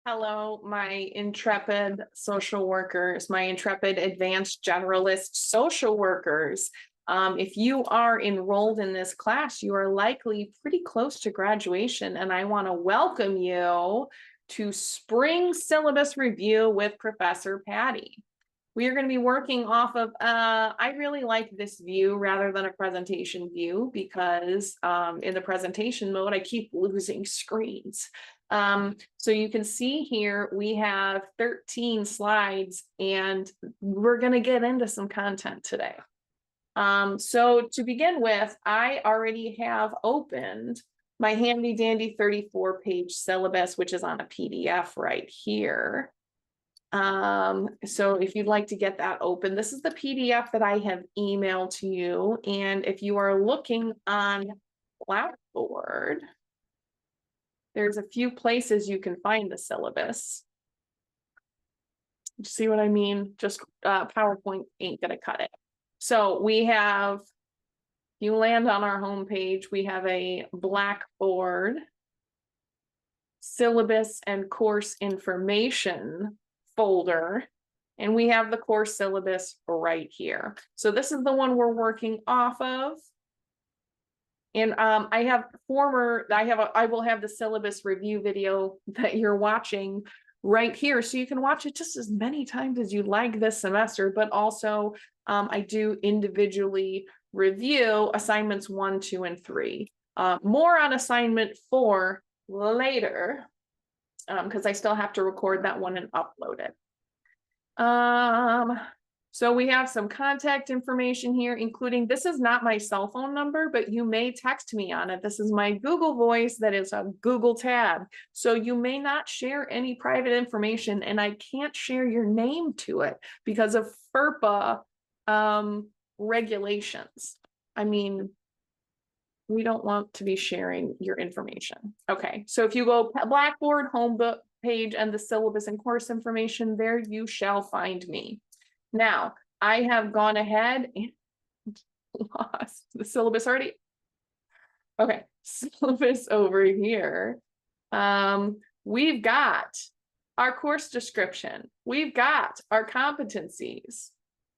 Hello, my intrepid social workers, my intrepid advanced generalist social workers. If you are enrolled in this class, you are likely pretty close to graduation, and I want to welcome you to Spring Syllabus Review with Professor Patti. We are going to be working off of, I really like this view rather than a presentation view because in the presentation mode, I keep losing screens. So you can see here, we have 13 slides and we're going to get into some content today. So to begin with, I already have opened my handy dandy 34-page syllabus, which is on a PDF right here. So if you'd like to get that open, this is the PDF that I have emailed to you. And if you are looking on Blackboard, there's a few places you can find the syllabus. See what I mean? Just PowerPoint ain't gonna cut it. So we have, if you land on our homepage, we have a Blackboard syllabus and course information folder, and we have the course syllabus right here. So this is the one we're working off of. And I will have the syllabus review video that you're watching right here. So you can watch it just as many times as you like this semester, but also I do individually review assignments 1, 2, and 3. More on assignment 4 later, because I still have to record that one and upload it. So we have some contact information here, including, this is not my cell phone number, but you may text me on it. This is my Google Voice that is a Google tab. So you may not share any private information, and I can't share your name to it because of FERPA regulations. I mean, we don't want to be sharing your information. Okay, so if you go Blackboard home book page and the syllabus and course information, there you shall find me. Now, I have gone ahead and lost the syllabus already. Okay, syllabus over here. We've got our course description. We've got our competencies.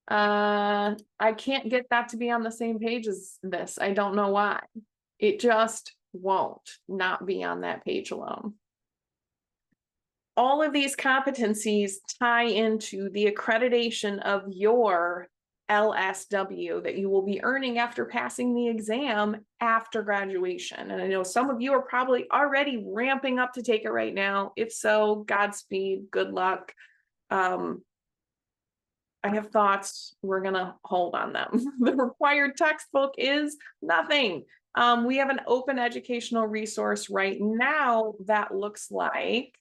I can't get that to be on the same page as this. I don't know why. It just won't not be on that page alone. All of these competencies tie into the accreditation of your LSW that you will be earning after passing the exam after graduation. And I know some of you are probably already ramping up to take it right now. If so, Godspeed, good luck. I have thoughts. We're going to hold on them. The required textbook is nothing. We have an open educational resource right now that looks like,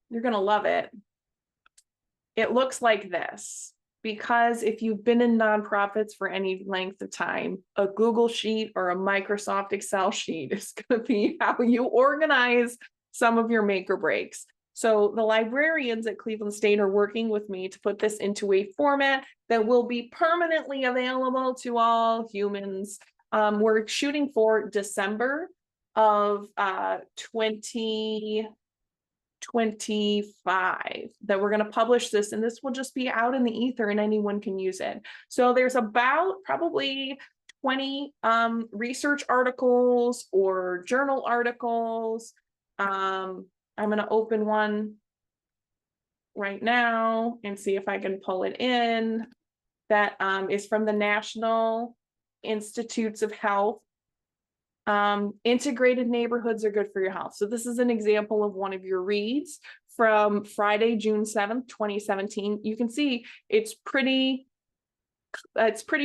you're going to love it. It looks like this, because if you've been in nonprofits for any length of time, a Google Sheet or a Microsoft Excel sheet is going to be how you organize some of your make or breaks. So the librarians at Cleveland State are working with me to put this into a format that will be permanently available to all humans. We're shooting for December of 2025 that we're going to publish this, and this will just be out in the ether and anyone can use it. So there's about probably 20 research articles or journal articles. I'm going to open one right now and see if I can pull it in. That is from the National Institutes of Health. Integrated neighborhoods are good for your health. So this is an example of one of your reads from Friday, June 7th, 2017. You can see it's pretty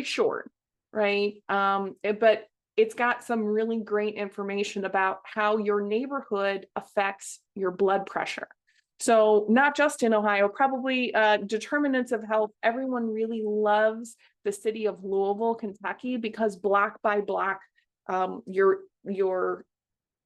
short, right? But it's got some really great information about how your neighborhood affects your blood pressure. So not just in Ohio, probably determinants of health. Everyone really loves the city of Louisville, Kentucky, because block by block, your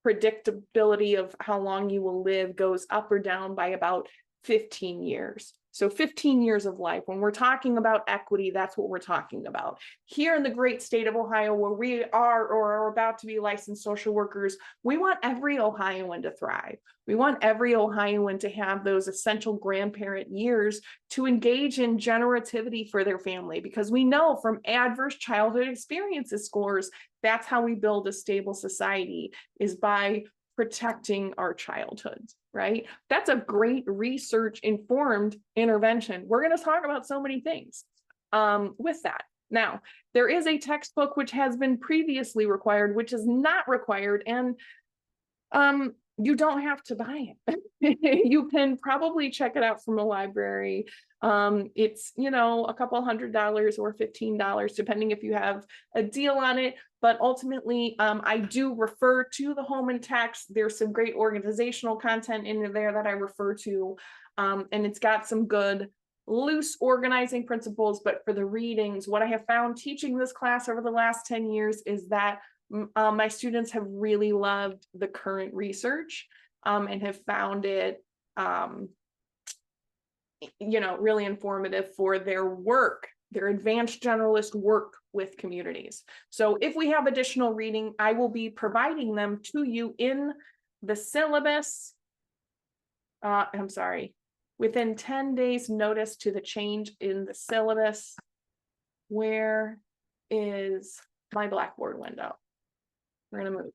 predictability of how long you will live goes up or down by about 15 years. So 15 years of life. When we're talking about equity, that's what we're talking about. Here in the great state of Ohio, where we are or are about to be licensed social workers, we want every Ohioan to thrive. We want every Ohioan to have those essential grandparent years to engage in generativity for their family, because we know from adverse childhood experiences scores, that's how we build a stable society, is by protecting our childhoods, right? That's a great research informed intervention. We're going to talk about so many things with that. Now, there is a textbook which has been previously required, which is not required, and you don't have to buy it. You can probably check it out from a library. It's, you know, a couple $100 or $15, depending if you have a deal on it. But ultimately, I do refer to the home and text. There's some great organizational content in there that I refer to. And it's got some good loose organizing principles. But for the readings, what I have found teaching this class over the last 10 years is that my students have really loved the current research and have found it, you know, really informative for their work, their advanced generalist work with communities. So if we have additional reading, I will be providing them to you in the syllabus. I'm sorry, within 10 days notice to the change in the syllabus. Where is my Blackboard window? We're gonna move.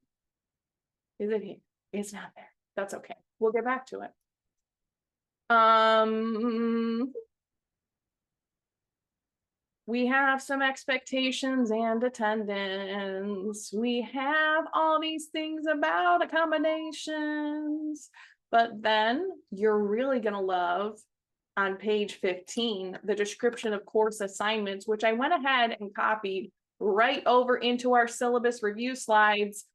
Is it here? It's not there. That's okay. We'll get back to it. We have some expectations and attendance. We have all these things about accommodations, but then you're really gonna love on page 15, the description of course assignments, which I went ahead and copied right over into our syllabus review slides.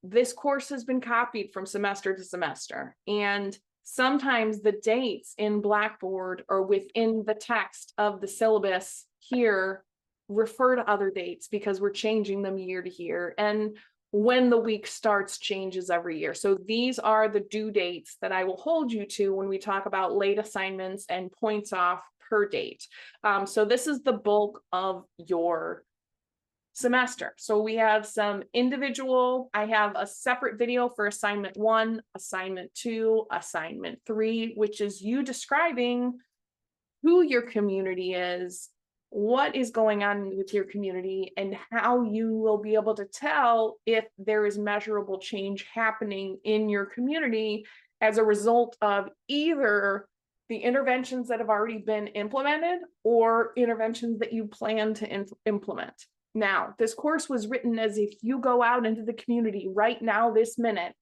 This course has been copied from semester to semester, and sometimes the dates in Blackboard or within the text of the syllabus here refer to other dates because we're changing them year to year. And when the week starts changes every year. So these are the due dates that I will hold you to when we talk about late assignments and points off per date. So this is the bulk of your semester. So we have some individual, I have a separate video for assignment 1, assignment 2, assignment 3, which is you describing who your community is, what is going on with your community, and how you will be able to tell if there is measurable change happening in your community as a result of either the interventions that have already been implemented or interventions that you plan to implement. Now, this course was written as if you go out into the community right now, this minute,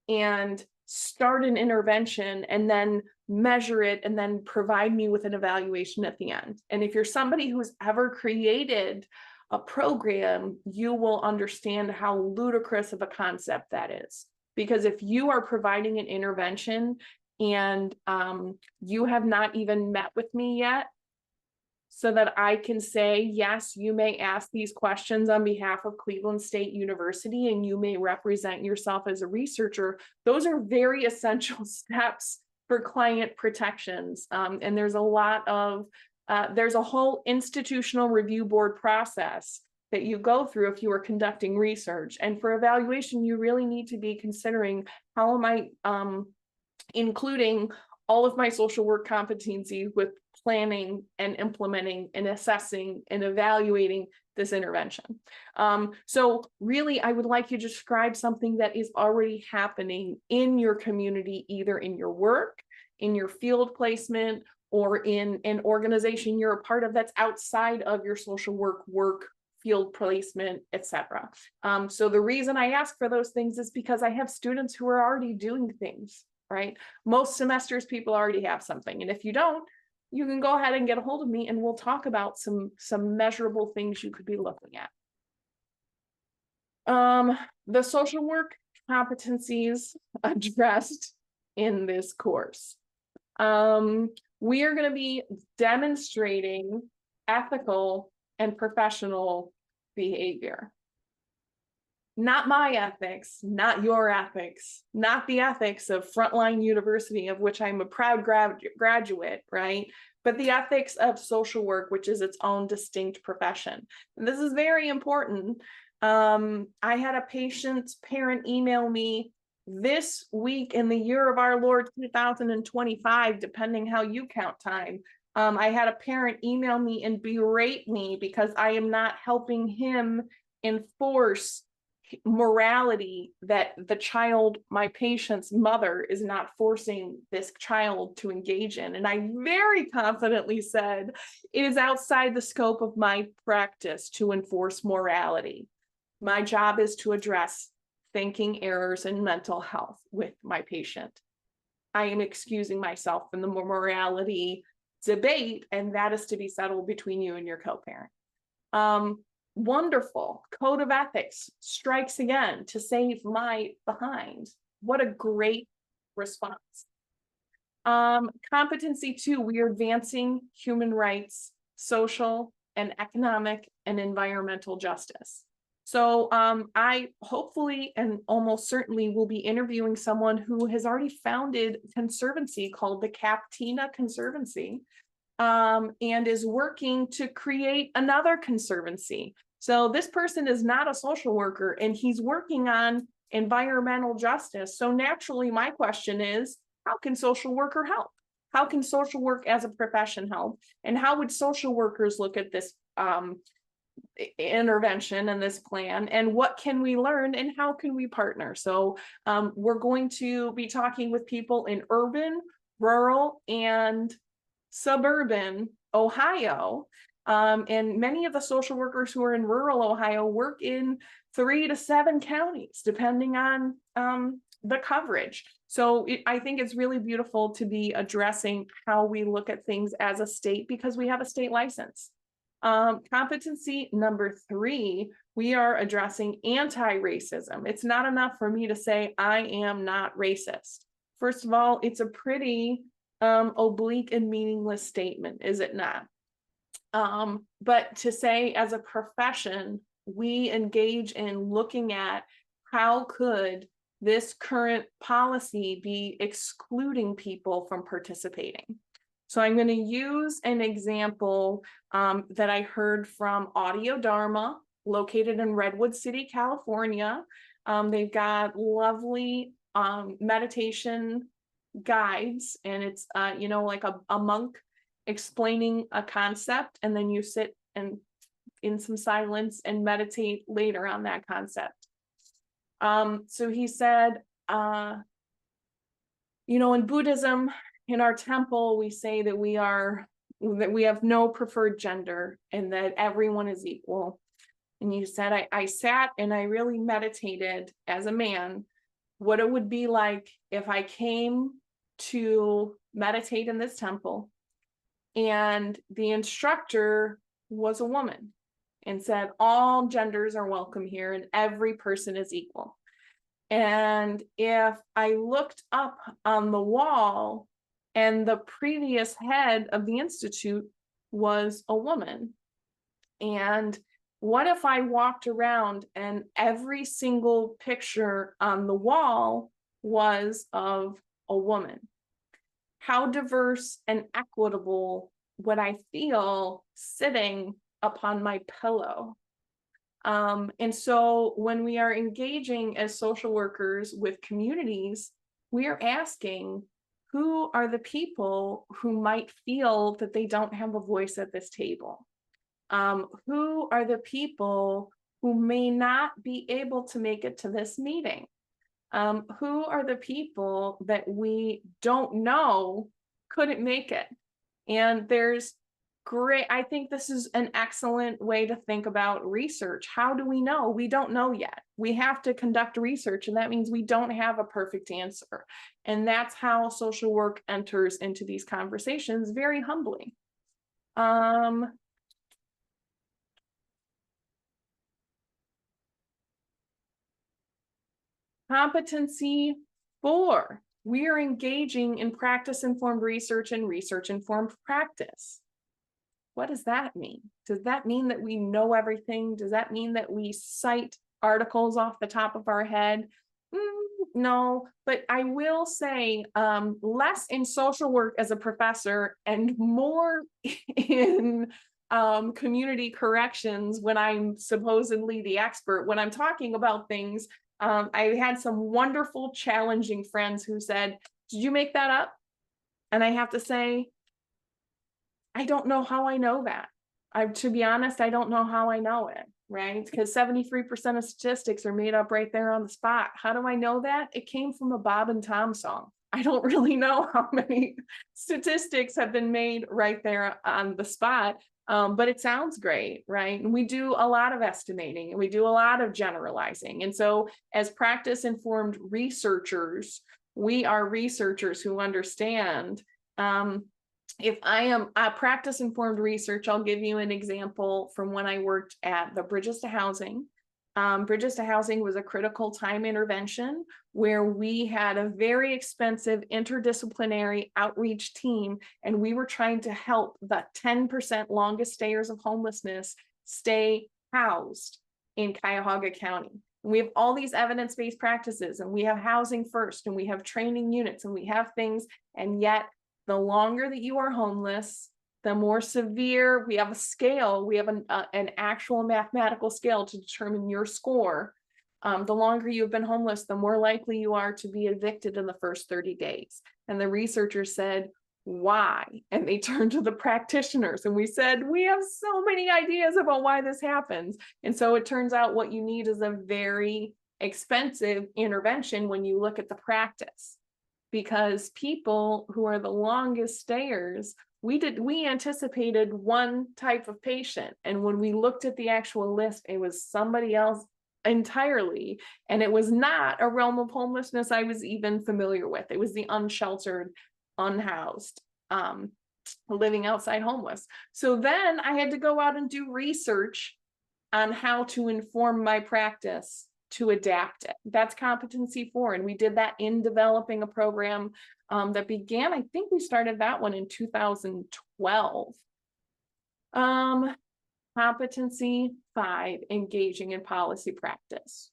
and start an intervention and then measure it and then provide me with an evaluation at the end. And if you're somebody who's ever created a program, you will understand how ludicrous of a concept that is. Because if you are providing an intervention and you have not even met with me yet, so that I can say, yes, you may ask these questions on behalf of Cleveland State University and you may represent yourself as a researcher. Those are very essential steps for client protections. And there's a lot of, there's a whole institutional review board process that you go through if you are conducting research. And for evaluation, you really need to be considering, how am I including all of my social work competencies with planning and implementing and assessing and evaluating this intervention. So really, I would like you to describe something that is already happening in your community, either in your work, in your field placement, or in an organization you're a part of that's outside of your social work, field placement, etc. So the reason I ask for those things is because I have students who are already doing things, right? Most semesters, people already have something. And if you don't, you can go ahead and get a hold of me and we'll talk about some measurable things you could be looking at. The social work competencies addressed in this course. We are going to be demonstrating ethical and professional behavior. Not my ethics, not your ethics, not the ethics of Frontline University, of which I'm a proud graduate, right? But the ethics of social work, which is its own distinct profession. And this is very important. I had a patient's parent email me this week in the year of our Lord 2025, depending how you count time. I had a parent email me and berate me because I am not helping him enforce morality that the child, my patient's mother, is not forcing this child to engage in. And I very confidently said, it is outside the scope of my practice to enforce morality. My job is to address thinking errors and mental health with my patient. I am excusing myself from the morality debate, and that is to be settled between you and your co-parent. Wonderful. Code of ethics strikes again to save my behind. What a great response. Competency 2, we are advancing human rights, social and economic and environmental justice. So I hopefully and almost certainly will be interviewing someone who has already founded a conservancy called the Captina Conservancy, and is working to create another conservancy. So this person is not a social worker, and he's working on environmental justice. So naturally, my question is, how can social worker help? How can social work as a profession help? And how would social workers look at this intervention and this plan? And what can we learn, and how can we partner? So we're going to be talking with people in urban, rural, and suburban Ohio. And many of the social workers who are in rural Ohio work in 3 to 7 counties, depending on the coverage. So I think it's really beautiful to be addressing how we look at things as a state, because we have a state license. Competency number 3, we are addressing anti-racism. It's not enough for me to say I am not racist. First of all, it's a pretty oblique and meaningless statement, is it not? But to say as a profession, we engage in looking at how could this current policy be excluding people from participating. So I'm going to use an example that I heard from Audio Dharma, located in Redwood City, California. They've got lovely meditation guides, and it's you know, like a monk explaining a concept, and then you sit and in some silence and meditate later on that concept. So he said, you know, in Buddhism, in our temple, we say that we have no preferred gender and that everyone is equal. And you said, I sat and I really meditated as a man, what it would be like if I came to meditate in this temple and the instructor was a woman and said, all genders are welcome here and every person is equal. And if I looked up on the wall and the previous head of the institute was a woman, and what if I walked around and every single picture on the wall was of a woman? How diverse and equitable would I feel sitting upon my pillow? And so when we are engaging as social workers with communities, we are asking, who are the people who might feel that they don't have a voice at this table? Who are the people who may not be able to make it to this meeting? Who are the people that we don't know couldn't make it? And there's great, I think this is an excellent way to think about research. How do we know? We don't know yet. We have to conduct research, and that means we don't have a perfect answer. And that's how social work enters into these conversations very humbly. Competency 4, we are engaging in practice-informed research and research-informed practice. What does that mean? Does that mean that we know everything? Does that mean that we cite articles off the top of our head. No, but I will say less in social work as a professor and more in community corrections when I'm supposedly the expert. When I'm talking about things, I had some wonderful, challenging friends who said, "Did you make that up?" And I have to say, I don't know how I know that. To be honest, I don't know how I know it, right? Because 73% of statistics are made up right there on the spot. How do I know that? It came from a Bob and Tom song. I don't really know how many statistics have been made right there on the spot, but it sounds great, right? And we do a lot of estimating and we do a lot of generalizing. And so as practice-informed researchers, we are researchers who understand if I am a practice-informed research, I'll give you an example from when I worked at the Bridges to Housing. Bridges to Housing was a critical time intervention where we had a very expensive interdisciplinary outreach team, and we were trying to help the 10% longest stayers of homelessness stay housed in Cuyahoga County. And we have all these evidence-based practices, and we have housing first, and we have training units, and we have things, and yet the longer that you are homeless, the more severe. We have a scale, we have an actual mathematical scale to determine your score. The longer you've been homeless, the more likely you are to be evicted in the first 30 days. And the researchers said, why? And they turned to the practitioners, and we said, we have so many ideas about why this happens. And so it turns out what you need is a very expensive intervention when you look at the practice. Because people who are the longest stayers, we anticipated one type of patient. And when we looked at the actual list, it was somebody else entirely. And it was not a realm of homelessness I was even familiar with. It was the unsheltered, unhoused, living outside homeless. So then I had to go out and do research on how to inform my practice to adapt it. That's competency 4. And we did that in developing a program that began, I think we started that one in 2012. Competency 5, engaging in policy practice.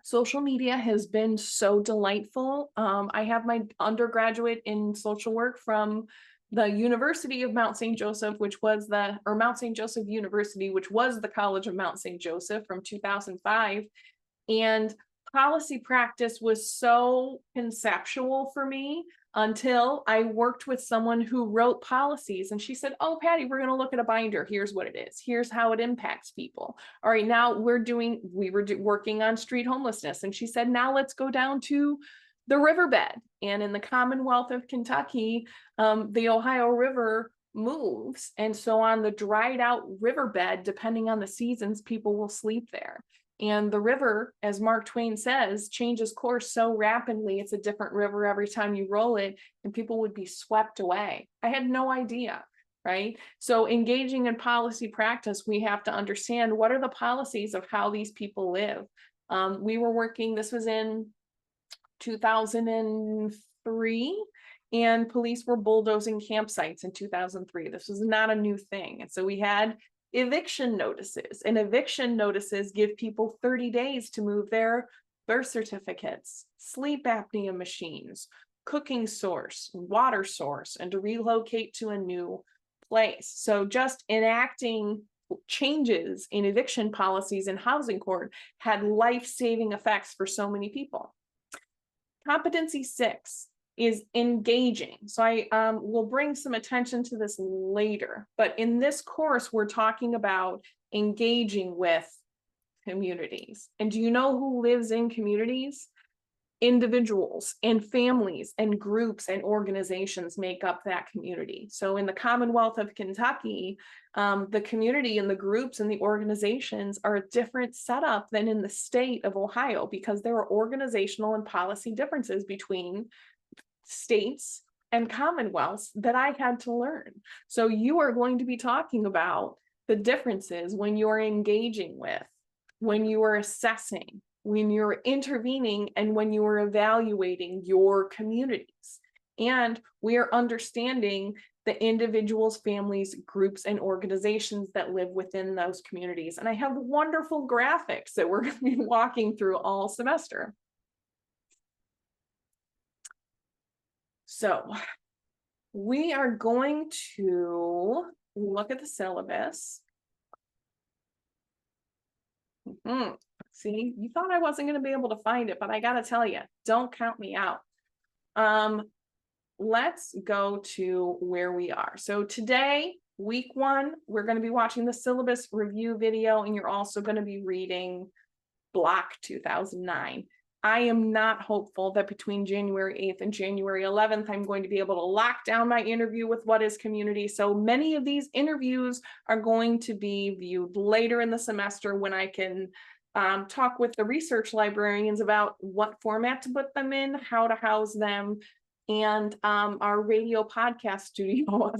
Social media has been so delightful. I have my undergraduate in social work from the University of Mount St. Joseph, Mount St. Joseph University, which was the College of Mount St. Joseph from 2005. And policy practice was so conceptual for me until I worked with someone who wrote policies, and she said, "Oh, Patty, we're going to look at a binder. Here's what it is. Here's how it impacts people. All right, now we were working on street homelessness." And she said, "Now let's go down to the riverbed." And in the Commonwealth of Kentucky, the Ohio River moves. And so on the dried out riverbed, depending on the seasons, people will sleep there. And the river, as Mark Twain says, changes course so rapidly. It's a different river every time you roll it, and people would be swept away. I had no idea, right? So engaging in policy practice, we have to understand what are the policies of how these people live. We were working, this was in 2003, and police were bulldozing campsites in 2003. This was not a new thing. And so we had eviction notices, and eviction notices give people 30 days to move their birth certificates, sleep apnea machines, cooking source, water source, and to relocate to a new place. So just enacting changes in eviction policies in housing court had life-saving effects for so many people. Competency 6 is engaging. So I will bring some attention to this later, but in this course, we're talking about engaging with communities. And do you know who lives in communities? Individuals and families and groups and organizations make up that community. So in the Commonwealth of Kentucky, the community and the groups and the organizations are a different setup than in the state of Ohio, because there are organizational and policy differences between states and commonwealths that I had to learn. So you are going to be talking about the differences when you're engaging with, when you are assessing, when you're intervening, and when you are evaluating your communities. And we are understanding the individuals, families, groups, and organizations that live within those communities. And I have wonderful graphics that we're going to be walking through all semester. So we are going to look at the syllabus. See, you thought I wasn't going to be able to find it, but I got to tell you, don't count me out. Let's go to where we are. So today, week 1, we're going to be watching the syllabus review video, and you're also going to be reading Block 2009. I am not hopeful that between January 8th and January 11th, I'm going to be able to lock down my interview with What is Community. So many of these interviews are going to be viewed later in the semester when I can talk with the research librarians about what format to put them in, how to house them, and our radio podcast studio,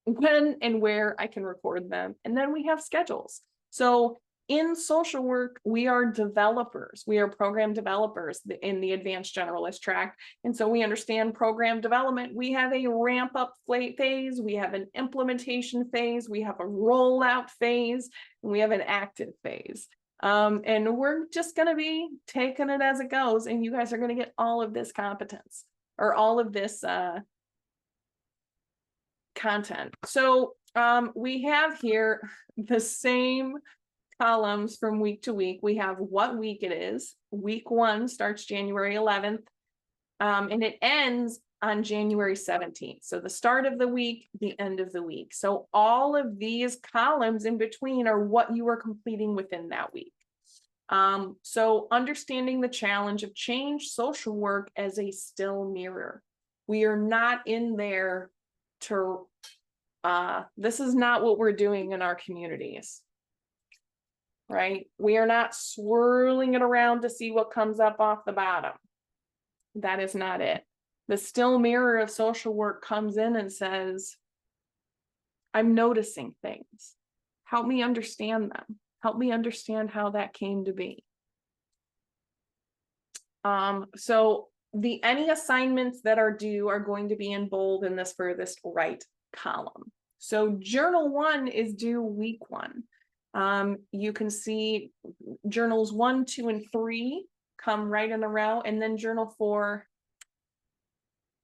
when and where I can record them. And then we have schedules. So in social work, we are developers. We are program developers in the advanced generalist track. And so we understand program development. We have a ramp up phase. We have an implementation phase. We have a rollout phase. And we have an active phase. And we're just going to be taking it as it goes. And you guys are going to get all of this competence, or all of this content. So we have here the same columns from week to week. We have what week it is. Week 1 starts January 11th, and it ends on January 17th. So the start of the week, the end of the week. So all of these columns in between are what you are completing within that week. So understanding the challenge of change, social work as a still mirror. We are not in there to, this is not what we're doing in our communities, right? We are not swirling it around to see what comes up off the bottom. That is not it. The still mirror of social work comes in and says, I'm noticing things. Help me understand them. Help me understand how that came to be. So any assignments that are due are going to be in bold in this furthest right column. So journal 1 is due week 1. You can see journals 1, 2, and 3 come right in a row, and then journal 4.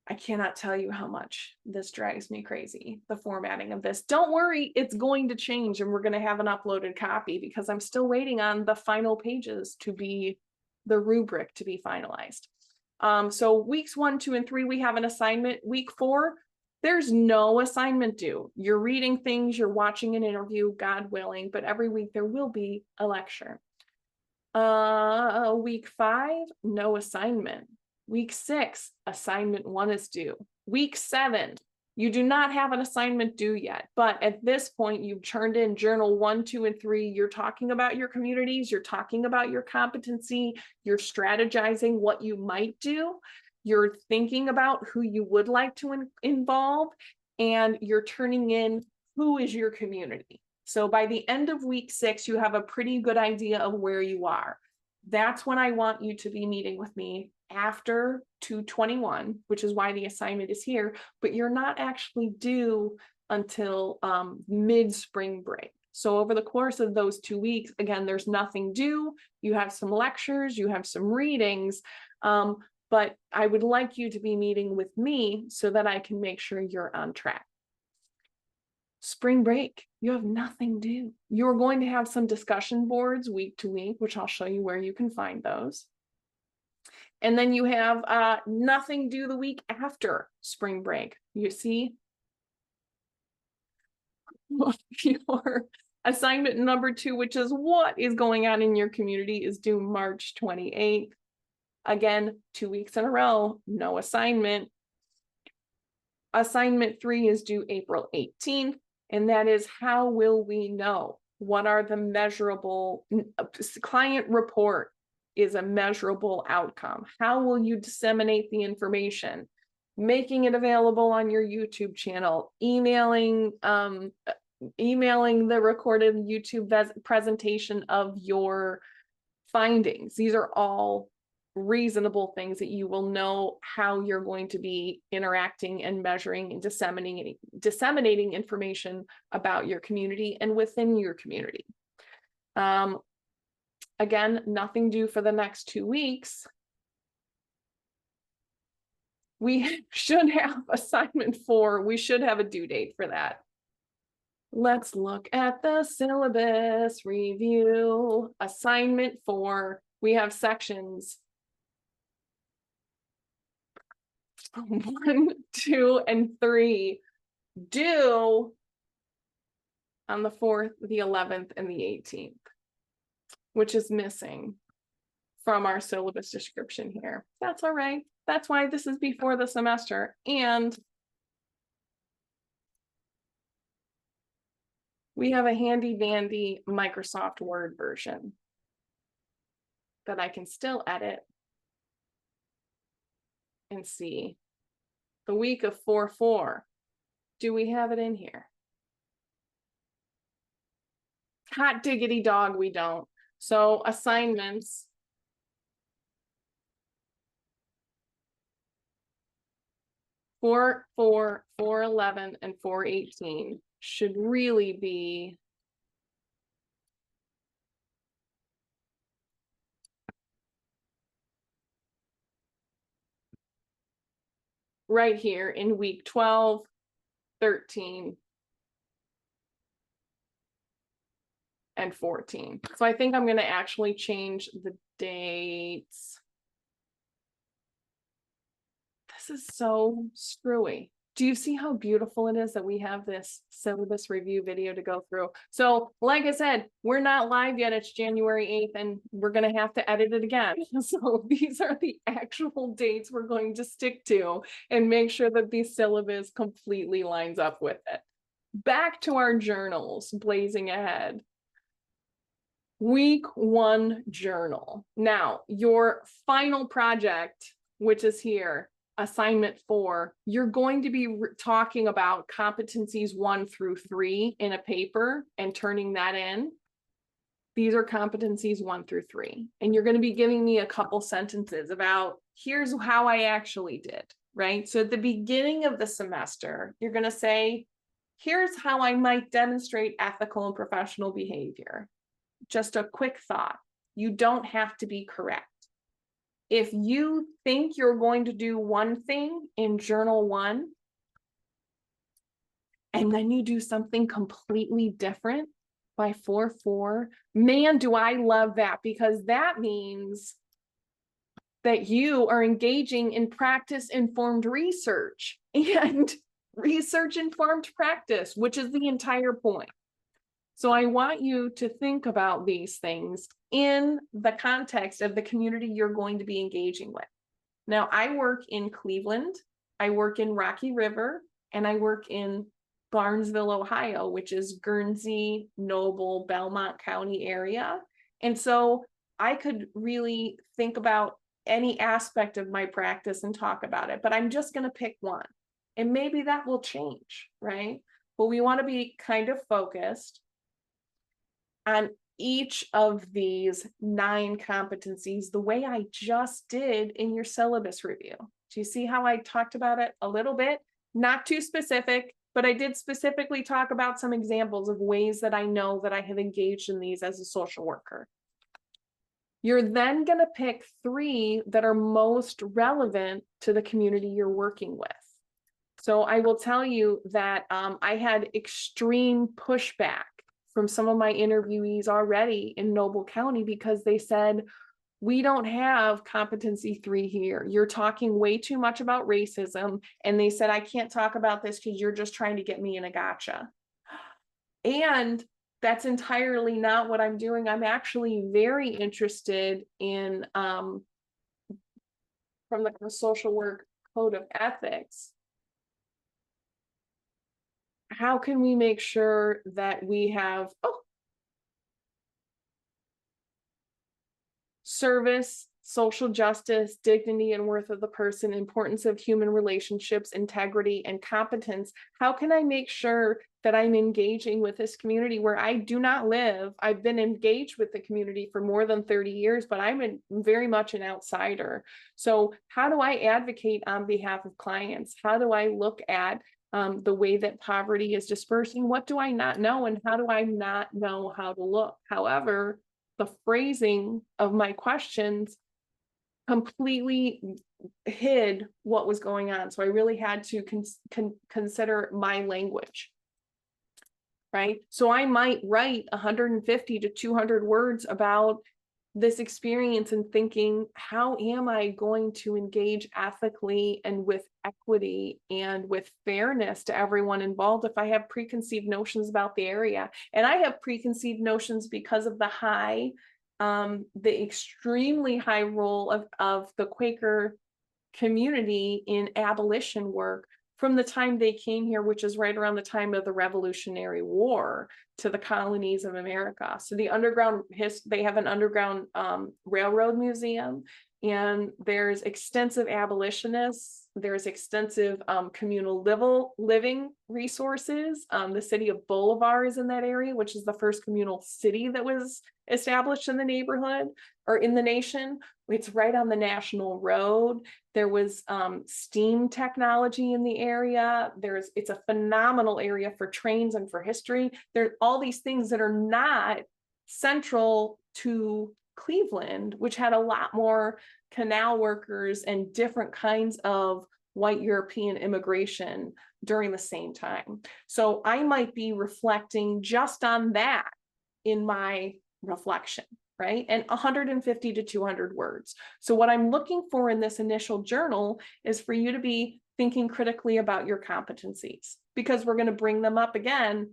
I cannot tell you how much this drives me crazy, the formatting of this. Don't worry, it's going to change, and we're going to have an uploaded copy because I'm still waiting on the final pages to be the rubric to be finalized. So weeks 1, 2, and 3, we have an assignment. Week 4, there's no assignment due. You're reading things, you're watching an interview, God willing, but every week there will be a lecture. Week 5, no assignment. Week 6, assignment 1 is due. Week 7, you do not have an assignment due yet, but at this point you've turned in journal 1, 2, and 3. You're talking about your communities, you're talking about your competency, you're strategizing what you might do, you're thinking about who you would like to involve, and you're turning in who is your community. So by the end of week 6, you have a pretty good idea of where you are. That's when I want you to be meeting with me after 2/21, which is why the assignment is here, but you're not actually due until mid-spring break. So over the course of those 2 weeks, again, there's nothing due. You have some lectures, you have some readings, but I would like you to be meeting with me so that I can make sure you're on track. Spring break, you have nothing due. You're going to have some discussion boards week to week, which I'll show you where you can find those. And then you have nothing due the week after spring break. You see, your assignment number 2, which is what is going on in your community, is due March 28th. Again, 2 weeks in a row, no assignment. Assignment 3 is due April 18th, and that is how will we know? What are the measurable, client report is a measurable outcome. How will you disseminate the information? Making it available on your YouTube channel, emailing the recorded YouTube presentation of your findings. These are all reasonable things that you will know how you're going to be interacting and measuring and disseminating information about your community and within your community. Again, nothing due for the next 2 weeks. We should have assignment 4. We should have a due date for that. Let's look at the syllabus review. Assignment 4. We have sections 1, 2, and 3 due on the 4th, the 11th, and the 18th, which is missing from our syllabus description here. That's all right. That's why this is before the semester. And we have a handy dandy Microsoft Word version that I can still edit and see. The week of 4/4. Do we have it in here? Hot diggity dog, we don't. So assignments. For 4/11, and 4/18 should really be right here in week 12, 13, and 14. So I think I'm going to actually change the dates. This is so screwy. Do you see how beautiful it is that we have this syllabus review video to go through? So like I said, we're not live yet. It's January 8th, and we're going to have to edit it again. So these are the actual dates we're going to stick to and make sure that the syllabus completely lines up with it. Back to our journals, blazing ahead. Week 1 journal. Now, your final project, which is here, assignment 4, you're going to be talking about competencies 1 through 3 in a paper and turning that in. These are competencies 1 through 3. And you're going to be giving me a couple sentences about here's how I actually did, right? So at the beginning of the semester, you're going to say, here's how I might demonstrate ethical and professional behavior. Just a quick thought. You don't have to be correct. If you think you're going to do one thing in journal 1, and then you do something completely different by 4/4, man, do I love that, because that means that you are engaging in practice-informed research and research-informed practice, which is the entire point. So I want you to think about these things in the context of the community you're going to be engaging with. Now, I work in Cleveland, I work in Rocky River, and I work in Barnesville, Ohio, which is Guernsey, Noble, Belmont County area. And so I could really think about any aspect of my practice and talk about it, but I'm just going to pick one. And maybe that will change, right? But we want to be kind of focused on each of these 9 competencies the way I just did in your syllabus review. Do you see how I talked about it a little bit? Not too specific, but I did specifically talk about some examples of ways that I know that I have engaged in these as a social worker. You're then going to pick 3 that are most relevant to the community you're working with. So I will tell you that I had extreme pushback from some of my interviewees already in Noble County because they said, we don't have competency 3 here. You're talking way too much about racism. And they said, I can't talk about this because you're just trying to get me in a gotcha. And that's entirely not what I'm doing. I'm actually very interested in, from the social work code of ethics, how can we make sure that we have service social justice, dignity and worth of the person, importance of human relationships, integrity, and competence. How can I make sure that I'm engaging with this community where I do not live? I've been engaged with the community for more than 30 years, but I'm very much an outsider. So how do I advocate on behalf of clients? How do I look at the way that poverty is dispersing? What do I not know? And how do I not know how to look? However, the phrasing of my questions completely hid what was going on. So I really had to consider my language, right? So I might write 150 to 200 words about this experience and thinking, how am I going to engage ethically and with equity and with fairness to everyone involved if I have preconceived notions about the area? And I have preconceived notions because of the extremely high role of the Quaker community in abolition work from the time they came here, which is right around the time of the Revolutionary War, to the colonies of America. So the they have an underground railroad museum, and there's extensive abolitionists. There's extensive communal living resources. The city of Bolivar is in that area, which is the first communal city that was established in the neighborhood or in the nation. It's right on the national road. There was steam technology in the area. It's a phenomenal area for trains and for history. There are all these things that are not central to Cleveland, which had a lot more canal workers and different kinds of white European immigration during the same time. So I might be reflecting just on that in my reflection, right? And 150 to 200 words. So what I'm looking for in this initial journal is for you to be thinking critically about your competencies, because we're going to bring them up again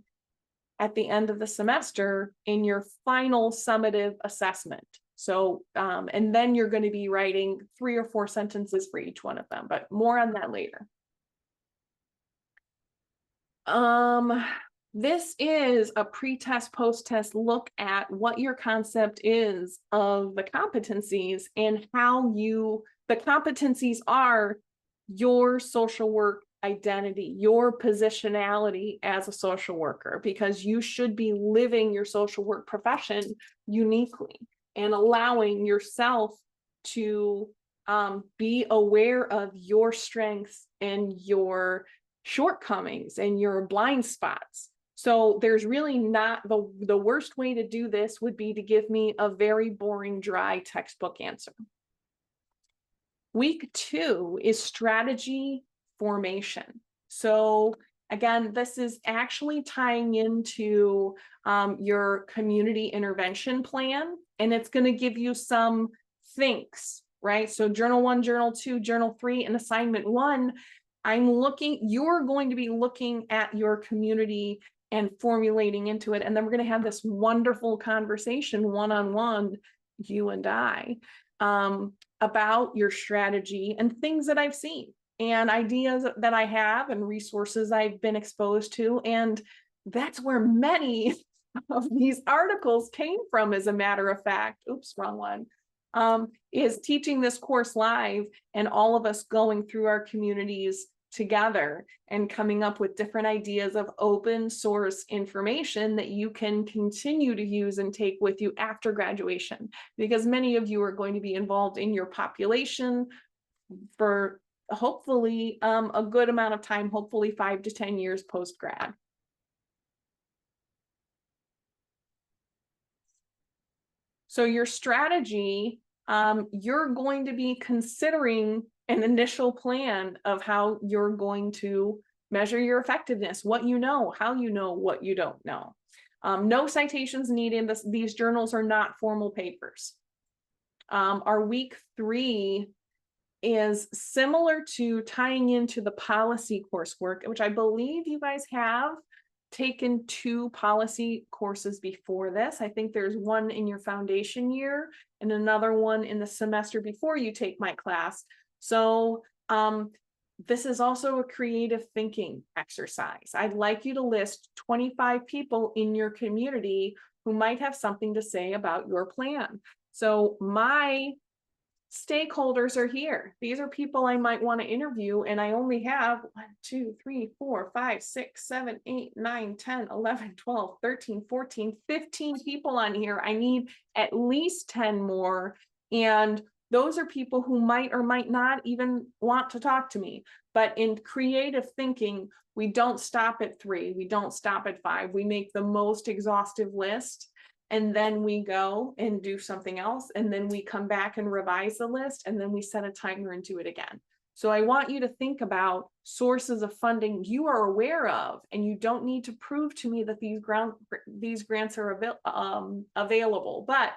at the end of the semester in your final summative assessment. So, and then you're going to be writing 3 or 4 sentences for each one of them, but more on that later. This is a pre-test, post-test look at what your concept is of the competencies and how the competencies are your social work identity, your positionality as a social worker, because you should be living your social work profession uniquely and allowing yourself to be aware of your strengths and your shortcomings and your blind spots. So there's really not the worst way to do this would be to give me a very boring, dry textbook answer. Week 2 is strategy formation. So again, this is actually tying into your community intervention plan, and it's going to give you some thinks, right? So journal 1, journal 2, journal 3, and assignment 1, you're going to be looking at your community and formulating into it. And then we're going to have this wonderful conversation one-on-one, you and I, about your strategy and things that I've seen and ideas that I have and resources I've been exposed to. And that's where many of these articles came from, as a matter of fact. Oops, wrong one. Is teaching this course live and all of us going through our communities together and coming up with different ideas of open source information that you can continue to use and take with you after graduation, because many of you are going to be involved in your population for hopefully a good amount of time, hopefully 5 to 10 years post-grad. So your strategy, you're going to be considering an initial plan of how you're going to measure your effectiveness, what you know, how you know, what you don't know. No citations needed. These journals are not formal papers. Our week 3 is similar to tying into the policy coursework, which I believe you guys have taken 2 policy courses before this. I think there's one in your foundation year and another one in the semester before you take my class. So this is also a creative thinking exercise. I'd like you to list 25 people in your community who might have something to say about your plan. So my stakeholders are here. These are people I might want to interview, and I only have 1, 2, 3, 4, 5, 6, 7, 8, 9, 10, 11, 12, 13, 14, 15 people on here. I need at least 10 more. And those are people who might or might not even want to talk to me. But in creative thinking, we don't stop at 3. We don't stop at 5. We make the most exhaustive list. And then we go and do something else. And then we come back and revise the list. And then we set a timer and do it again. So I want you to think about sources of funding you are aware of, and you don't need to prove to me that these grants are available. But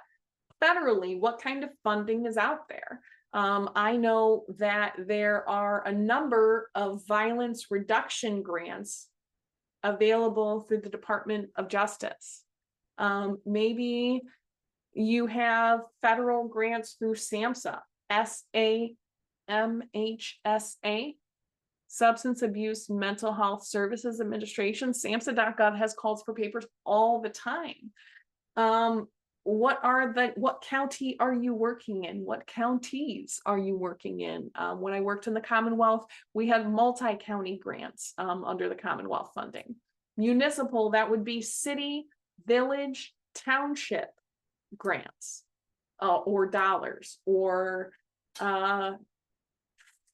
federally, what kind of funding is out there? I know that there are a number of violence reduction grants available through the Department of Justice. Maybe you have federal grants through SAMHSA, SAMHSA, Substance Abuse Mental Health Services Administration. SAMHSA.gov has calls for papers all the time. What county are you working in? What counties are you working in? When I worked in the Commonwealth, we had multi-county grants under the Commonwealth funding. Municipal, that would be city, village, township grants, or dollars, or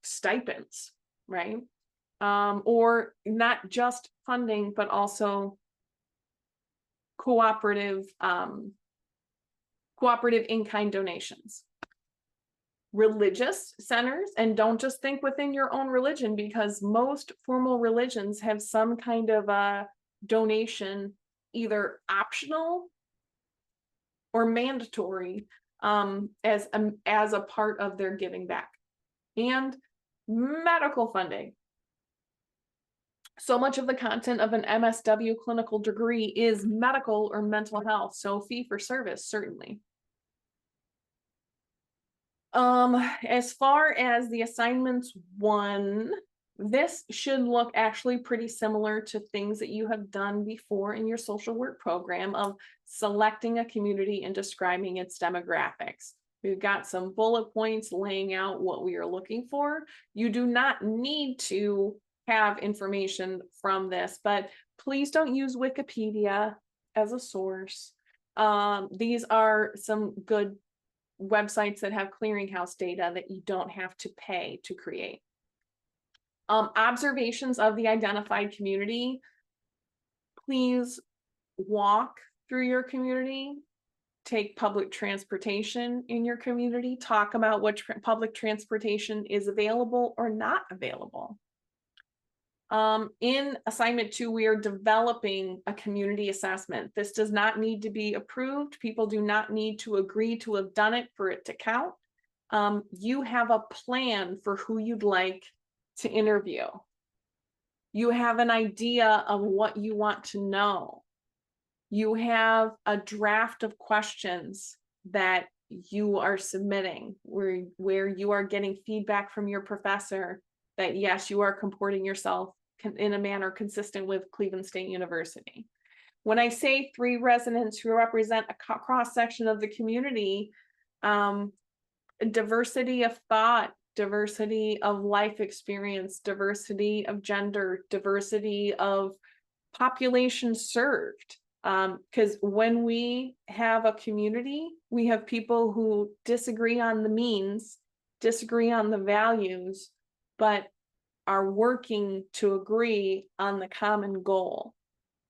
stipends, right? Or not just funding, but also cooperative in-kind donations. Religious centers, and don't just think within your own religion, because most formal religions have some kind of a donation, either optional or mandatory, as a part of their giving back. And medical funding. So much of the content of an MSW clinical degree is medical or mental health, so fee for service, certainly. As far as the assignments 1, this should look actually pretty similar to things that you have done before in your social work program of selecting a community and describing its demographics. We've got some bullet points laying out what we are looking for. You do not need to have information from this, but please don't use Wikipedia as a source. These are some good websites that have clearinghouse data that you don't have to pay to create. Observations of the identified community. Please walk through your community, take public transportation in your community, talk about what public transportation is available or not available. In assignment 2, we are developing a community assessment. This does not need to be approved. People do not need to agree to have done it for it to count. You have a plan for who you'd like to interview. You have an idea of what you want to know. You have a draft of questions that you are submitting, where you are getting feedback from your professor that yes, you are comporting yourself in a manner consistent with Cleveland State University. When I say 3 residents who represent a cross-section of the community, diversity of thought, diversity of life experience, diversity of gender, diversity of population served. Because when we have a community, we have people who disagree on the means, disagree on the values, but are working to agree on the common goal,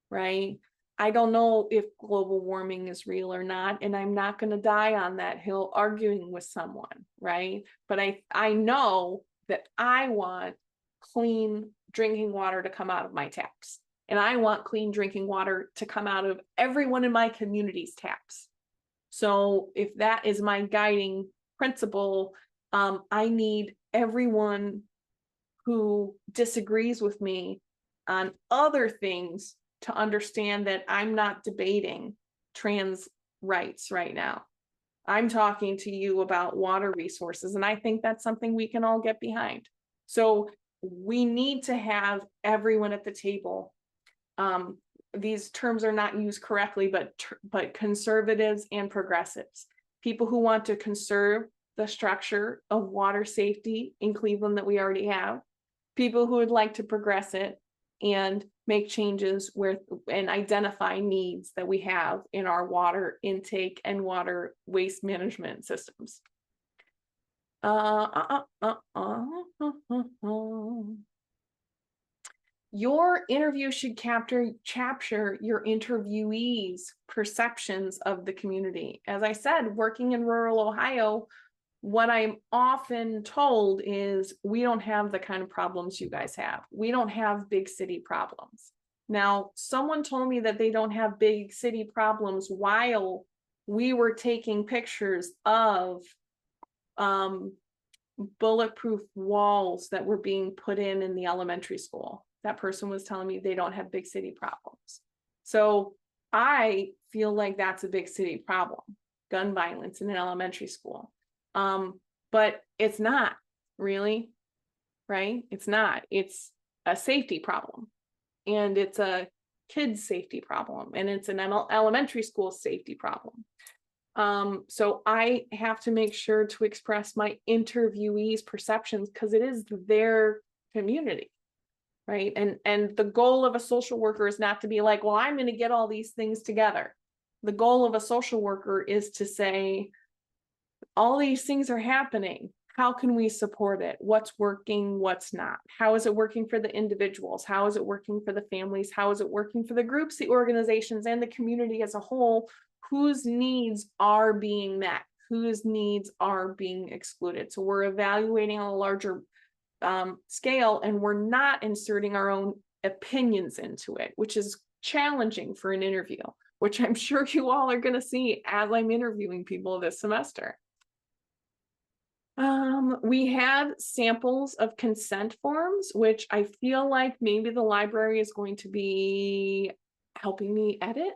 right? I don't know if global warming is real or not, and I'm not going to die on that hill arguing with someone, right? But I know that I want clean drinking water to come out of my taps, and I want clean drinking water to come out of everyone in my community's taps. So if that is my guiding principle, I need everyone who disagrees with me on other things to understand that I'm not debating trans rights right now. I'm talking to you about water resources, and I think that's something we can all get behind. So we need to have everyone at the table. These terms are not used correctly, but conservatives and progressives, people who want to conserve the structure of water safety in Cleveland that we already have, people who would like to progress it and make changes and identify needs that we have in our water intake and water waste management systems. Your interview should capture your interviewees' perceptions of the community. As I said, working in rural Ohio, what I'm often told is we don't have the kind of problems you guys have. We don't have big city problems. Now, someone told me that they don't have big city problems while we were taking pictures of bulletproof walls that were being put in the elementary school. That person was telling me they don't have big city problems. So I feel like that's a big city problem, gun violence in an elementary school. But it's not really, right? It's not. It's a safety problem, and it's a kid's safety problem, and it's an elementary school safety problem. So I have to make sure to express my interviewees' perceptions because it is their community, right? And the goal of a social worker is not to be like, well, I'm going to get all these things together. The goal of a social worker is to say, all these things are happening. How can we support it? What's working? What's not? How is it working for the individuals? How is it working for the families? How is it working for the groups, the organizations, and the community as a whole? Whose needs are being met? Whose needs are being excluded? So we're evaluating on a larger scale, and we're not inserting our own opinions into it, which is challenging for an interview, which I'm sure you all are going to see as I'm interviewing people this semester. We had samples of consent forms, which I feel like maybe the library is going to be helping me edit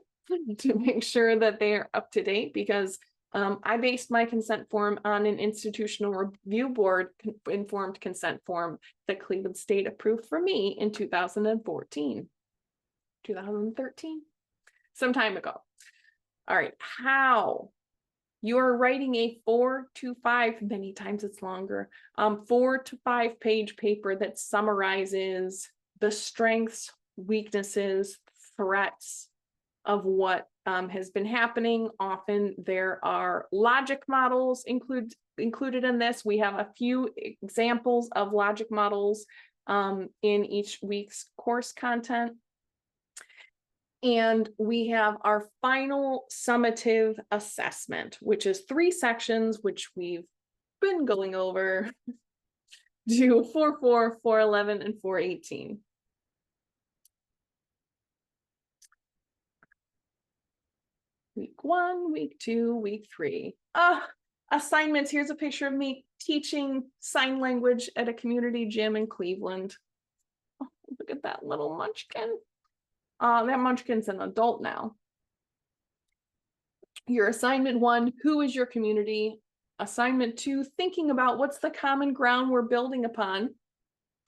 to make sure that they are up to date, because I based my consent form on an institutional review board informed consent form that Cleveland State approved for me in 2013, some time ago. All right, how? You're writing a 4 to 5, many times it's longer, 4 to 5 page paper that summarizes the strengths, weaknesses, threats of what has been happening. Often there are logic models included in this. We have a few examples of logic models in each week's course content. And we have our final summative assessment, which is 3 sections, which we've been going over, do 4.4, 4.11, and 4.18. Week 1, week 2, week 3. Assignments. Here's a picture of me teaching sign language at a community gym in Cleveland. Oh, look at that little munchkin. That munchkin's an adult now. Your assignment 1, who is your community? Assignment 2, thinking about what's the common ground we're building upon.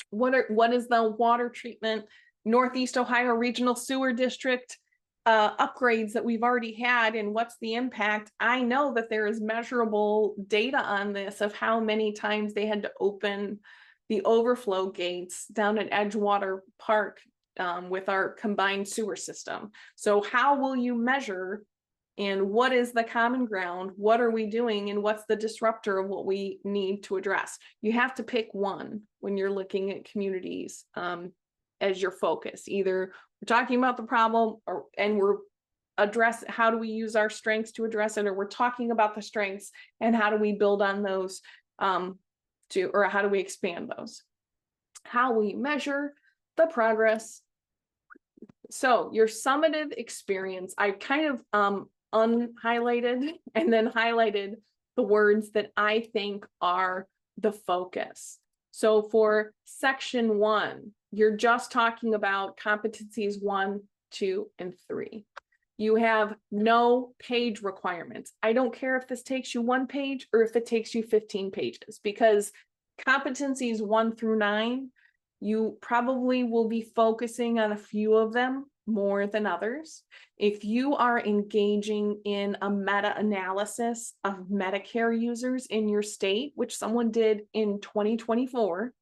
What is the water treatment, Northeast Ohio Regional Sewer District upgrades that we've already had, and what's the impact? I know that there is measurable data on this of how many times they had to open the overflow gates down at Edgewater Park with our combined sewer system. So how will you measure, and what is the common ground? What are we doing, and what's the disruptor of what we need to address? You have to pick one when you're looking at communities as your focus. Either we're talking about the problem, and we're how do we use our strengths to address it, or we're talking about the strengths and how do we build on those or how do we expand those? How will you measure the progress? So your summative experience, I kind of unhighlighted and then highlighted the words that I think are the focus. So for section 1, you're just talking about competencies 1, 2, and 3. You have no page requirements. I don't care if this takes you 1 page or if it takes you 15 pages, because competencies 1 through 9, you probably will be focusing on a few of them more than others, if you are engaging in a meta-analysis of Medicare users in your state, which someone did in 2024,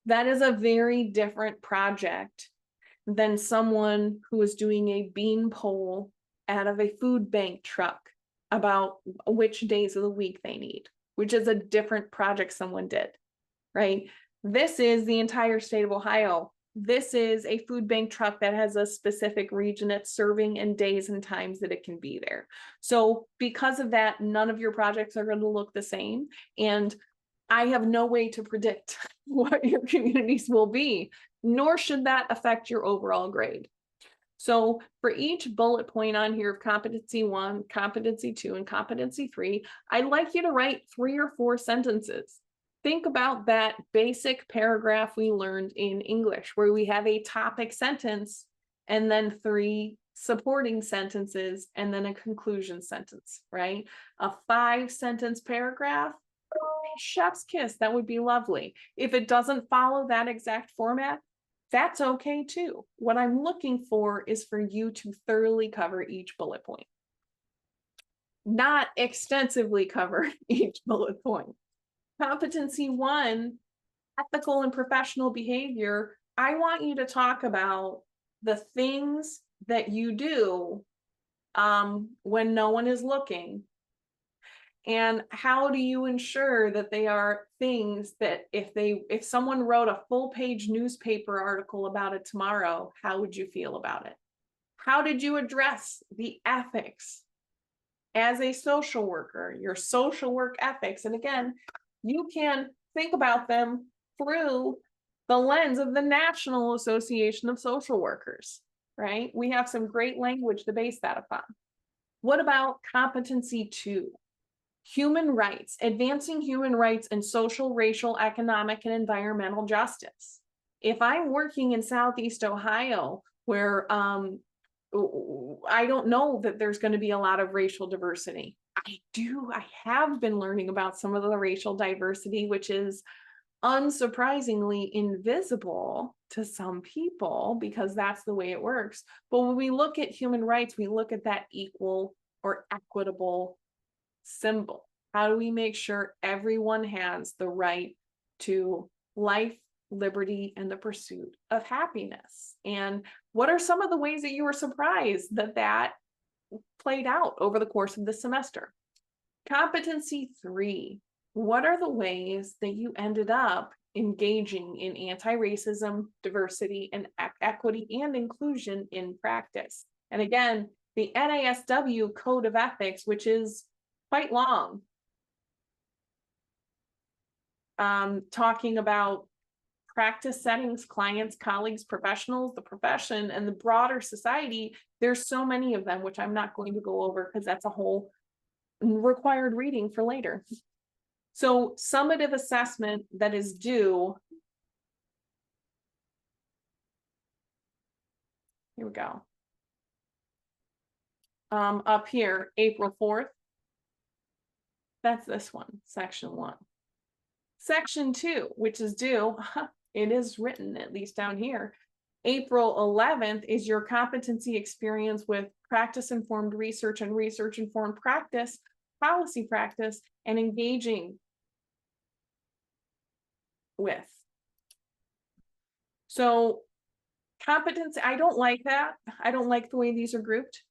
that is a very different project than someone who is doing a bean poll out of a food bank truck about which days of the week they need, which is a different project someone did, right? This is the entire state of Ohio. This is a food bank truck that has a specific region it's serving and days and times that it can be there. So because of that, none of your projects are going to look the same. And I have no way to predict what your communities will be, nor should that affect your overall grade. So for each bullet point on here of competency 1, competency 2, and competency 3, I'd like you to write 3 or 4 sentences. Think about that basic paragraph we learned in English, where we have a topic sentence and then 3 supporting sentences and then a conclusion sentence, right? A 5-sentence paragraph, chef's kiss, that would be lovely. If it doesn't follow that exact format, that's okay too. What I'm looking for is for you to thoroughly cover each bullet point, not extensively cover each bullet point. Competency 1, ethical and professional behavior. I want you to talk about the things that you do when no one is looking. And how do you ensure that they are things that if someone wrote a full-page newspaper article about it tomorrow, how would you feel about it? How did you address the ethics as a social worker, your social work ethics? And again, you can think about them through the lens of the National Association of Social Workers, right? We have some great language to base that upon. What about competency 2? Human rights, advancing human rights and social, racial, economic, and environmental justice. If I'm working in Southeast Ohio, where I don't know that there's going to be a lot of racial diversity. I have been learning about some of the racial diversity, which is unsurprisingly invisible to some people because that's the way it works. But when we look at human rights, we look at that equal or equitable symbol. How do we make sure everyone has the right to life, liberty, and the pursuit of happiness? And what are some of the ways that you were surprised that that played out over the course of the semester? Competency 3, what are the ways that you ended up engaging in anti-racism, diversity, and equity and inclusion in practice? And again, the NASW Code of Ethics, which is quite long, talking about practice settings, clients, colleagues, professionals, the profession, and the broader society. There's so many of them, which I'm not going to go over because that's a whole required reading for later. So summative assessment that is due. Here we go. Up here, April 4th. That's this one, section 1. Section 2, which is due, it is written at least down here, April 11th, is your competency experience with practice-informed research and research-informed practice, policy practice, and engaging with. So competency, I don't like that. I don't like the way these are grouped.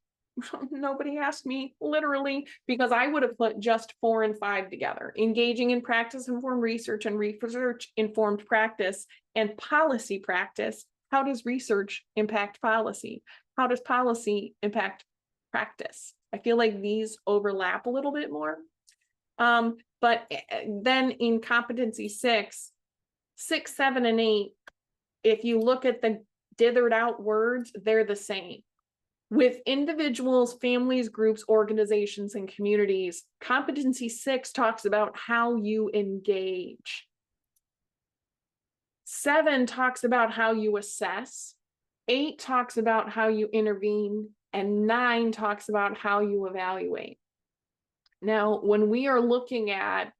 Nobody asked me literally, because I would have put just 4 and 5 together. Engaging in practice-informed research and research-informed practice and policy practice. How does research impact policy? How does policy impact practice? I feel like these overlap a little bit more. But then in competency 6, 7, and 8, if you look at the dithered out words, they're the same. With individuals, families, groups, organizations, and communities, competency 6 talks about how you engage. 7 talks about how you assess. 8 talks about how you intervene. And 9 talks about how you evaluate. Now, when we are looking at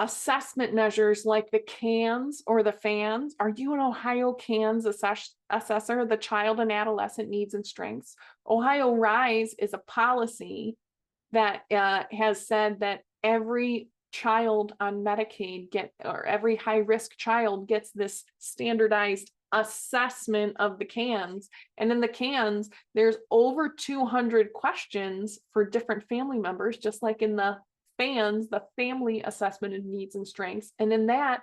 assessment measures like the CANS or the FANS. Are you an Ohio CANS assessor, the child and adolescent needs and strengths? Ohio RISE is a policy that has said that every child on Medicaid or every high-risk child gets this standardized assessment of the CANS. And in the CANS, there's over 200 questions for different family members, just like in the FANS, the family assessment of needs and strengths. And in that,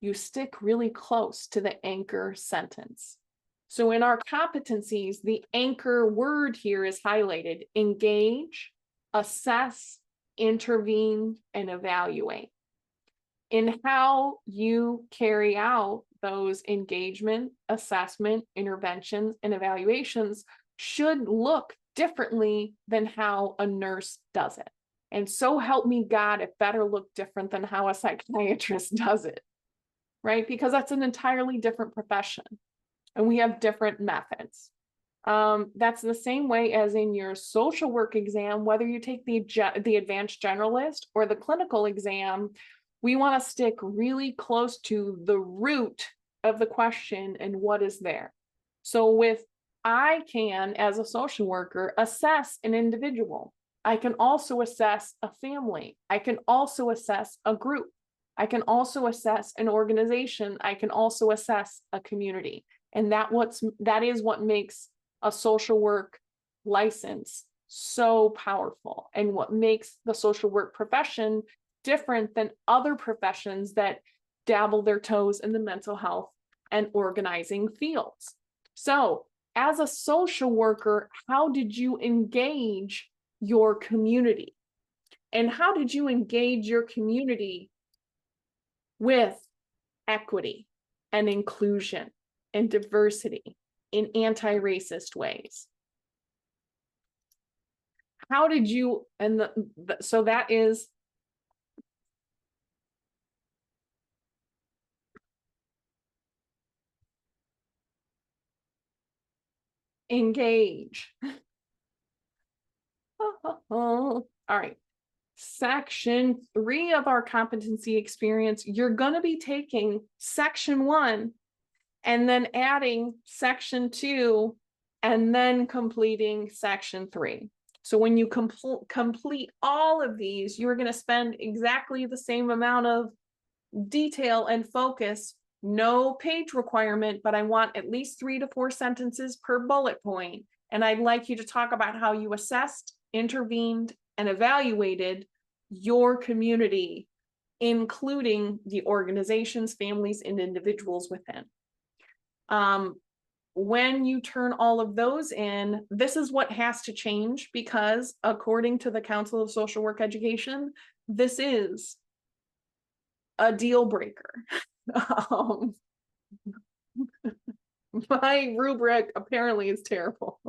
you stick really close to the anchor sentence. So in our competencies, the anchor word here is highlighted: engage, assess, intervene, and evaluate. In how you carry out those engagement, assessment, interventions, and evaluations should look differently than how a nurse does it. And so help me God, it better look different than how a psychiatrist does it, right? Because that's an entirely different profession and we have different methods. That's the same way as in your social work exam, whether you take the advanced generalist or the clinical exam, we want to stick really close to the root of the question and what is there. So I can, as a social worker, assess an individual. I can also assess a family. I can also assess a group. I can also assess an organization. I can also assess a community. And that is what makes a social work license so powerful, and what makes the social work profession different than other professions that dabble their toes in the mental health and organizing fields. So as a social worker, how did you engage your community? And how did you engage your community with equity and inclusion and diversity in anti-racist ways? How did you, so that is engage. All right. Section 3 of our competency experience, you're going to be taking section 1 and then adding section 2 and then completing section 3. So when you complete all of these, you're going to spend exactly the same amount of detail and focus. No page requirement, but I want at least 3 to 4 sentences per bullet point. And I'd like you to talk about how you assessed, intervened, and evaluated your community, including the organizations, families, and individuals within. When you turn all of those in, this is what has to change, because according to the Council of Social Work Education, this is a deal breaker. My rubric apparently is terrible.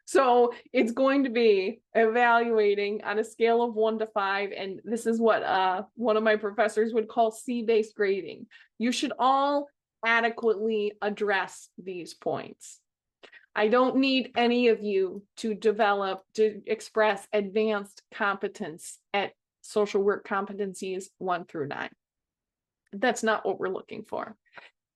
So it's going to be evaluating on a scale of 1 to 5. And this is what one of my professors would call C-based grading. You should all adequately address these points. I don't need any of you to express advanced competence at social work competencies 1 through 9. That's not what we're looking for.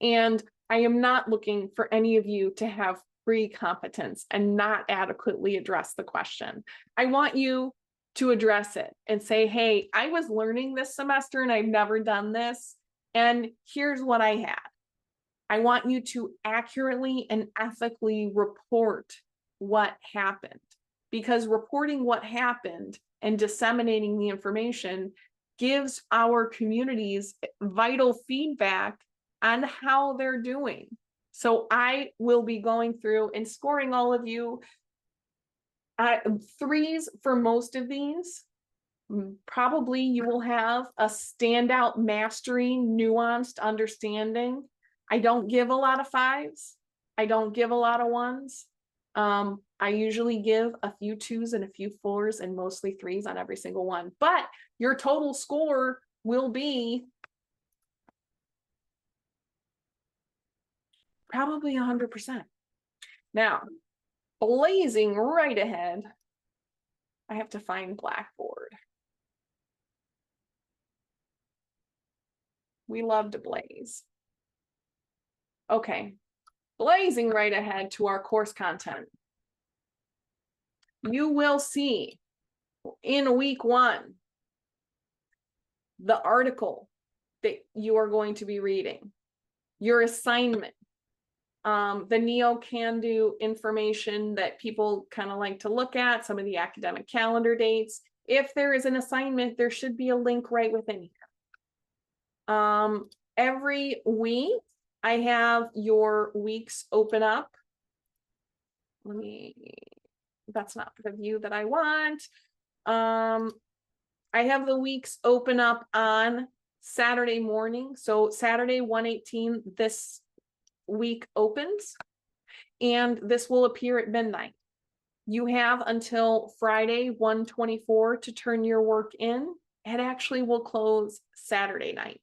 And I am not looking for any of you to have pre-competence and not adequately address the question. I want you to address it and say, hey, I was learning this semester and I've never done this, and here's what I had. I want you to accurately and ethically report what happened, because reporting what happened and disseminating the information gives our communities vital feedback on how they're doing. So I will be going through and scoring all of you 3s for most of these. Probably you will have a standout mastery, nuanced understanding. I don't give a lot of 5s. I don't give a lot of 1s. I usually give a few 2s and a few 4s and mostly 3s on every single one. But your total score will be probably 100%. Now, blazing right ahead, I have to find Blackboard. We love to blaze. Okay, blazing right ahead to our course content. You will see in week 1 the article that you are going to be reading, your assignment, the neo-can-do information that people kind of like to look at, some of the academic calendar dates. If there is an assignment, there should be a link right within here. Every week, I have your weeks open up. That's not the view that I want. I have the weeks open up on Saturday morning. So Saturday, 1/18, this week opens, and this will appear at midnight. You have until Friday, 1/24 to turn your work in. It actually will close Saturday night.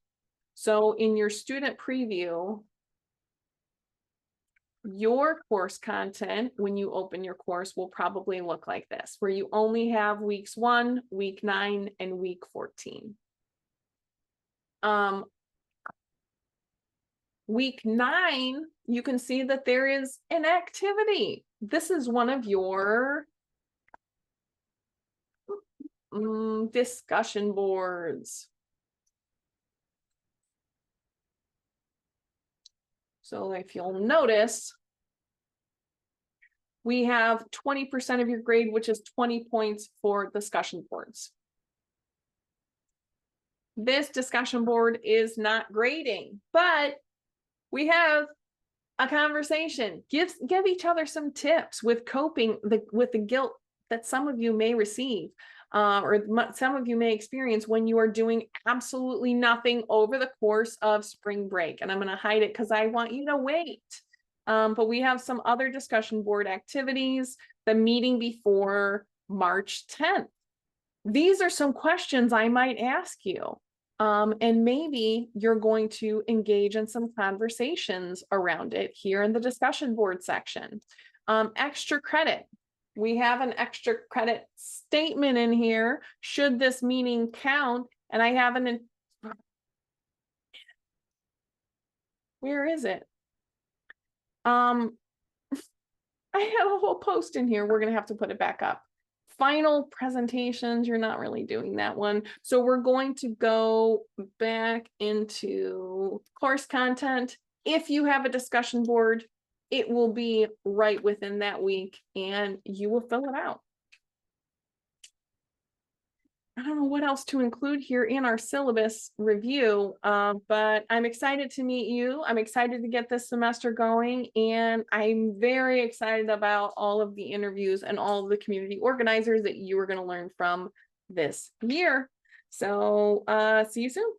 So in your student preview, your course content, when you open your course, will probably look like this, where you only have weeks 1, week 9, and week 14. Week 9, you can see that there is an activity. This is one of your discussion boards. So if you'll notice, we have 20% of your grade, which is 20 points for discussion boards. This discussion board is not grading, but we have a conversation. Give each other some tips with coping with the guilt that some of you may receive, or some of you may experience when you are doing absolutely nothing over the course of spring break. And I'm going to hide it because I want you to wait. But we have some other discussion board activities, the meeting before March 10th. These are some questions I might ask you. And maybe you're going to engage in some conversations around it here in the discussion board section. Extra credit. We have an extra credit statement in here. Should this meeting count? And I have where is it? I had a whole post in here. We're going to have to put it back up. Final presentations, you're not really doing that one. So we're going to go back into course content. If you have a discussion board, it will be right within that week and you will fill it out. I don't know what else to include here in our syllabus review, but I'm excited to meet you. I'm excited to get this semester going, and I'm very excited about all of the interviews and all of the community organizers that you are going to learn from this year. So see you soon.